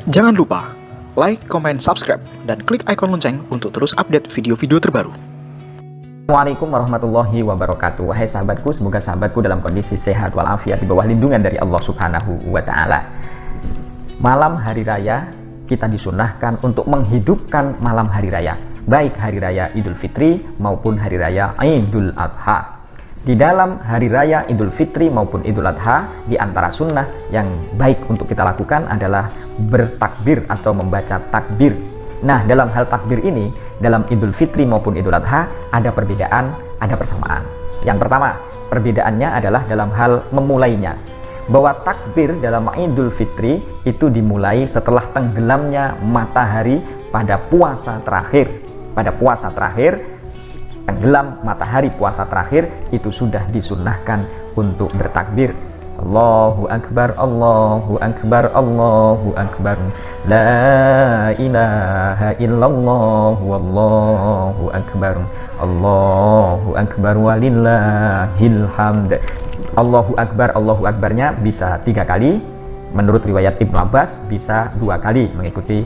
Jangan lupa like, comment, subscribe, dan klik icon lonceng untuk terus update video-video terbaru. Assalamualaikum warahmatullahi wabarakatuh. Wahai sahabatku, semoga sahabatku dalam kondisi sehat walafiat di bawah lindungan dari Allah Subhanahu wa Ta'ala. Malam hari raya kita disunahkan untuk menghidupkan malam hari raya, baik hari raya Idul Fitri maupun hari raya Idul Adha. Di dalam hari raya Idul Fitri maupun Idul Adha, di antara sunnah yang baik untuk kita lakukan adalah bertakbir atau membaca takbir. Nah, dalam hal takbir ini, dalam Idul Fitri maupun Idul Adha, ada perbedaan, ada persamaan. Yang pertama, perbedaannya adalah dalam hal memulainya. Bahwa takbir dalam Idul Fitri itu dimulai setelah tenggelamnya matahari pada puasa terakhir. Pada puasa terakhir, tenggelam matahari puasa terakhir, itu sudah disunnahkan untuk bertakbir. Allahu Akbar, Allahu Akbar, Allahu Akbar, La ilaha illallah, Wallahu Akbar, Allahu Akbar, walillahil hamd. Allahu Akbar, Allahu Akbarnya bisa 3 kali. Menurut riwayat Ibnu Abbas bisa 2 kali, mengikuti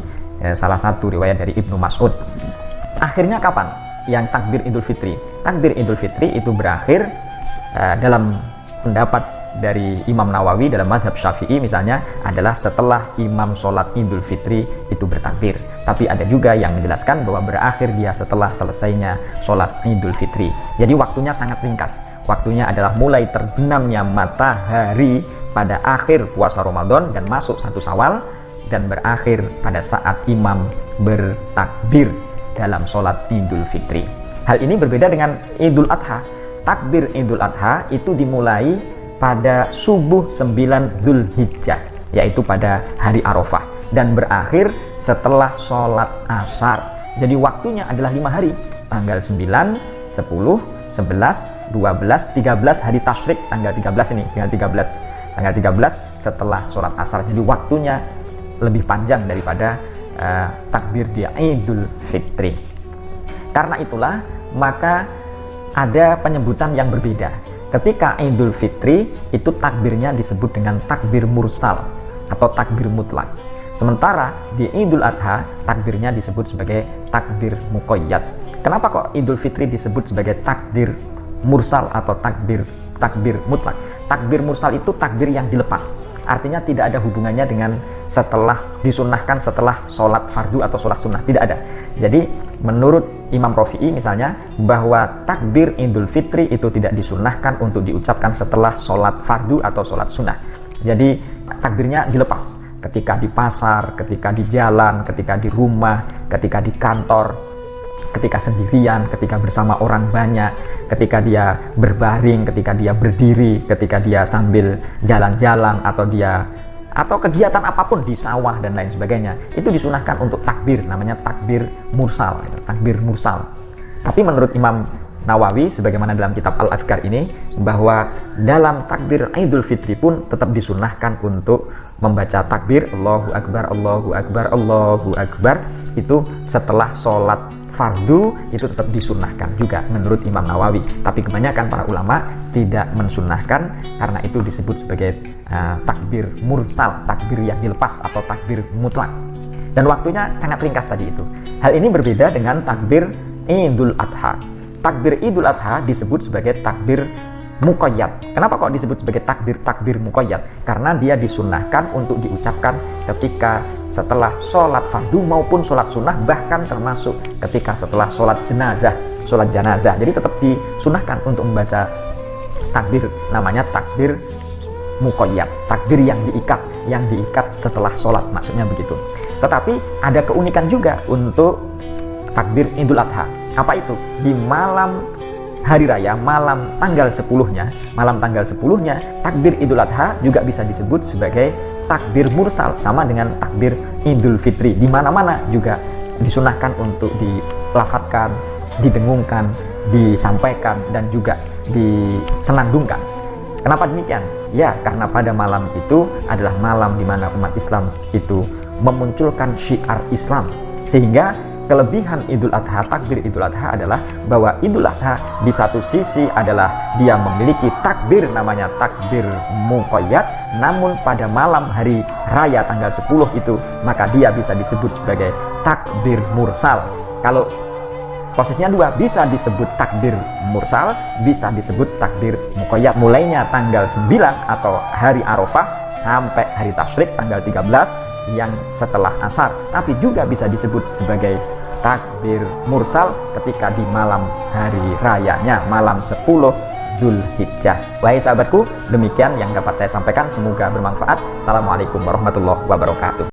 salah satu riwayat dari Ibnu Mas'ud. Akhirnya kapan yang takbir Idul Fitri? Takbir Idul Fitri itu berakhir dalam pendapat dari Imam Nawawi dalam mazhab Syafi'i misalnya adalah setelah imam sholat Idul Fitri itu bertakbir. Tapi ada juga yang menjelaskan bahwa berakhir dia setelah selesainya sholat Idul Fitri. Jadi waktunya sangat ringkas. Waktunya adalah mulai terbenamnya matahari pada akhir puasa Ramadan dan masuk 1 Syawal, dan berakhir pada saat imam bertakbir dalam sholat Idul Fitri. Hal ini berbeda dengan Idul Adha. Takbir Idul Adha itu dimulai pada subuh 9 Dzulhijjah, yaitu pada hari Arafah, dan berakhir setelah sholat asar. Jadi waktunya adalah 5 hari, tanggal 9, 10, 11, 12, 13, hari tasyrik tanggal 13 ini, tanggal 13 setelah sholat asar. Jadi waktunya lebih panjang daripada takbir di Idul Fitri. Karena itulah maka ada penyebutan yang berbeda. Ketika Idul Fitri itu takbirnya disebut dengan takbir mursal atau takbir mutlak. Sementara di Idul Adha takbirnya disebut sebagai takbir muqayyad. Kenapa kok Idul Fitri disebut sebagai takbir mursal atau takbir mutlak? Takbir mursal itu takbir yang dilepas. Artinya tidak ada hubungannya dengan setelah disunnahkan setelah sholat fardu atau sholat sunnah, tidak ada. Jadi menurut Imam Rafi'i misalnya, bahwa takbir Idul Fitri itu tidak disunnahkan untuk diucapkan setelah sholat fardu atau sholat sunnah. Jadi takbirnya dilepas ketika di pasar, ketika di jalan, ketika di rumah, ketika di kantor, ketika sendirian, ketika bersama orang banyak, ketika dia berbaring, ketika dia berdiri, ketika dia sambil jalan-jalan, atau kegiatan apapun di sawah dan lain sebagainya, itu disunahkan untuk takbir, namanya takbir mursal, takbir mursal. Tapi menurut Imam Nawawi, sebagaimana dalam kitab Al-Adhkar ini, bahwa dalam takbir Idul Fitri pun tetap disunahkan untuk membaca takbir Allahu Akbar, Allahu Akbar, Allahu Akbar, itu setelah sholat fardu, itu tetap disunahkan juga menurut Imam Nawawi. Tapi kebanyakan para ulama tidak mensunahkan karena itu disebut sebagai takbir mursal, takbir yang dilepas atau takbir mutlak. Dan waktunya sangat ringkas tadi itu. Hal ini berbeda dengan takbir Idul Adha. Takbir Idul Adha disebut sebagai takbir muqayyad. Kenapa kok disebut sebagai takbir muqayyad? Karena dia disunahkan untuk diucapkan ketika setelah sholat fardu maupun sholat sunnah, bahkan termasuk ketika setelah sholat jenazah. Jadi tetap disunahkan untuk membaca takbir, namanya takbir muqayyad, takbir yang diikat setelah sholat, maksudnya begitu. Tetapi ada keunikan juga untuk takbir Idul Adha. Apa itu? Di malam hari raya, malam tanggal 10-nya, takbir Idul Adha juga bisa disebut sebagai takbir mursal, sama dengan takbir Idul Fitri. Di mana-mana juga disunahkan untuk dilafadzkan, didengungkan, disampaikan, dan juga disenandungkan. Kenapa demikian? Ya, karena pada malam itu adalah malam di mana umat Islam itu memunculkan syiar Islam, sehingga kelebihan Idul Adha, takbir Idul Adha adalah bahwa Idul Adha di satu sisi adalah dia memiliki takbir namanya takbir muqayyad, namun pada malam hari raya tanggal 10 itu maka dia bisa disebut sebagai takbir mursal. Kalau prosesnya dua, bisa disebut takbir mursal, bisa disebut takbir muqayyad. Mulainya tanggal 9 atau hari Arafah sampai hari tasyrik tanggal 13 yang setelah asar, tapi juga bisa disebut sebagai takbir mursal ketika di malam hari rayanya, malam 10 Zulhijjah. Wahai sahabatku, demikian yang dapat saya sampaikan, semoga bermanfaat. Assalamualaikum warahmatullahi wabarakatuh.